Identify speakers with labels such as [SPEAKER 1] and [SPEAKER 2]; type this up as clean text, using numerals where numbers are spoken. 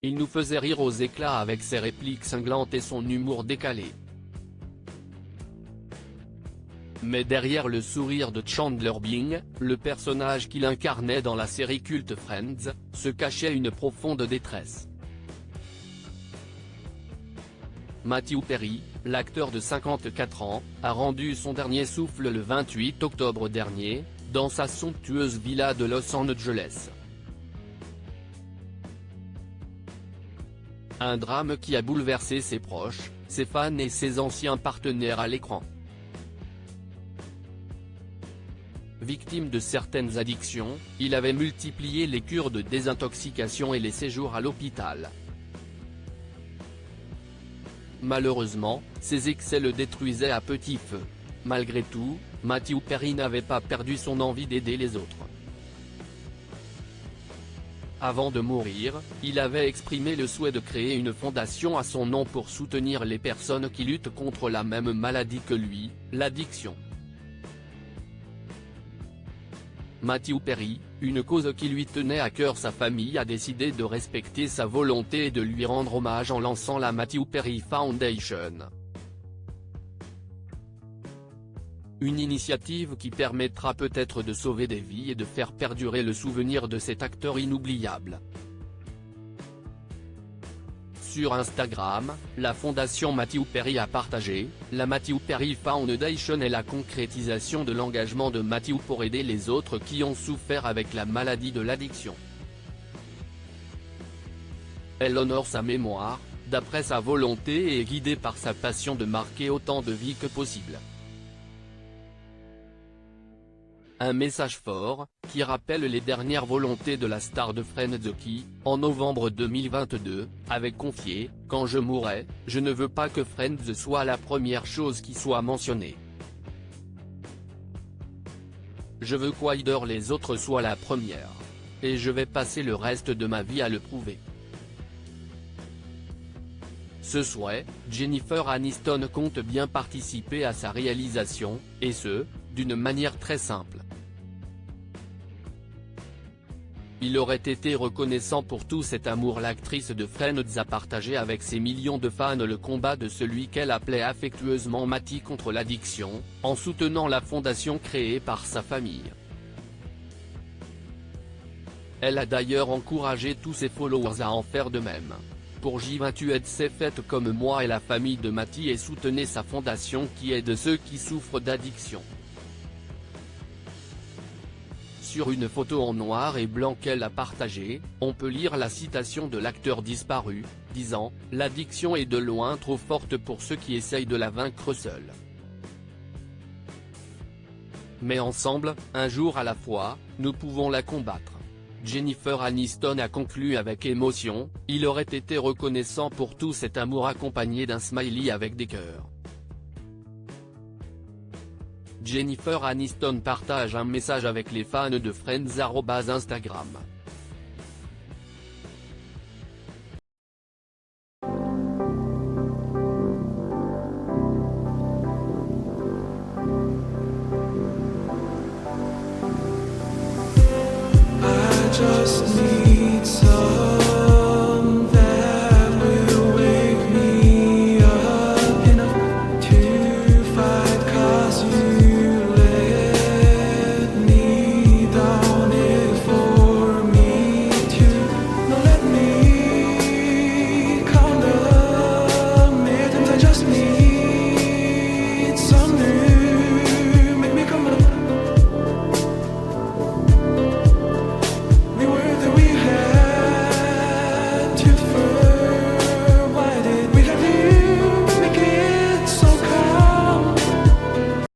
[SPEAKER 1] Il nous faisait rire aux éclats avec ses répliques cinglantes et son humour décalé. Mais derrière le sourire de Chandler Bing, le personnage qu'il incarnait dans la série culte Friends, se cachait une profonde détresse. Matthew Perry, l'acteur de 54 ans, a rendu son dernier souffle le 28 octobre dernier, dans sa somptueuse villa de Los Angeles. Un drame qui a bouleversé ses proches, ses fans et ses anciens partenaires à l'écran. Victime de certaines addictions, il avait multiplié les cures de désintoxication et les séjours à l'hôpital. Malheureusement, ces excès le détruisaient à petit feu. Malgré tout, Matthew Perry n'avait pas perdu son envie d'aider les autres. Avant de mourir, il avait exprimé le souhait de créer une fondation à son nom pour soutenir les personnes qui luttent contre la même maladie que lui, l'addiction. Matthew Perry, une cause qui lui tenait à cœur, sa famille a décidé de respecter sa volonté et de lui rendre hommage en lançant la Matthew Perry Foundation. Une initiative qui permettra peut-être de sauver des vies et de faire perdurer le souvenir de cet acteur inoubliable. Sur Instagram, la fondation Matthew Perry a partagé « La Matthew Perry Foundation est la concrétisation de l'engagement de Matthew pour aider les autres qui ont souffert avec la maladie de l'addiction. Elle honore sa mémoire, d'après sa volonté et est guidée par sa passion de marquer autant de vies que possible. » Un message fort, qui rappelle les dernières volontés de la star de Friends qui, en novembre 2022, avait confié « Quand je mourrai, je ne veux pas que Friends soit la première chose qui soit mentionnée. Je veux qu'Aider les autres soit la première. Et je vais passer le reste de ma vie à le prouver. » Ce souhait, Jennifer Aniston compte bien participer à sa réalisation, et ce, d'une manière très simple. Il aurait été reconnaissant pour tout cet amour. L'actrice de Friends a partagé avec ses millions de fans le combat de celui qu'elle appelait affectueusement Matty contre l'addiction, en soutenant la fondation créée par sa famille. Elle a d'ailleurs encouragé tous ses followers à en faire de même. Pour J20 c'est faites comme moi et la famille de Matty et soutenez sa fondation qui aide ceux qui souffrent d'addiction. Sur une photo en noir et blanc qu'elle a partagée, on peut lire la citation de l'acteur disparu, disant « L'addiction est de loin trop forte pour ceux qui essayent de la vaincre seuls. Mais ensemble, un jour à la fois, nous pouvons la combattre. » Jennifer Aniston a conclu avec émotion « Il aurait été reconnaissant pour tout cet amour » accompagné d'un smiley avec des cœurs. Jennifer Aniston partage un message avec les fans de Friends @Instagram.
[SPEAKER 2] I just need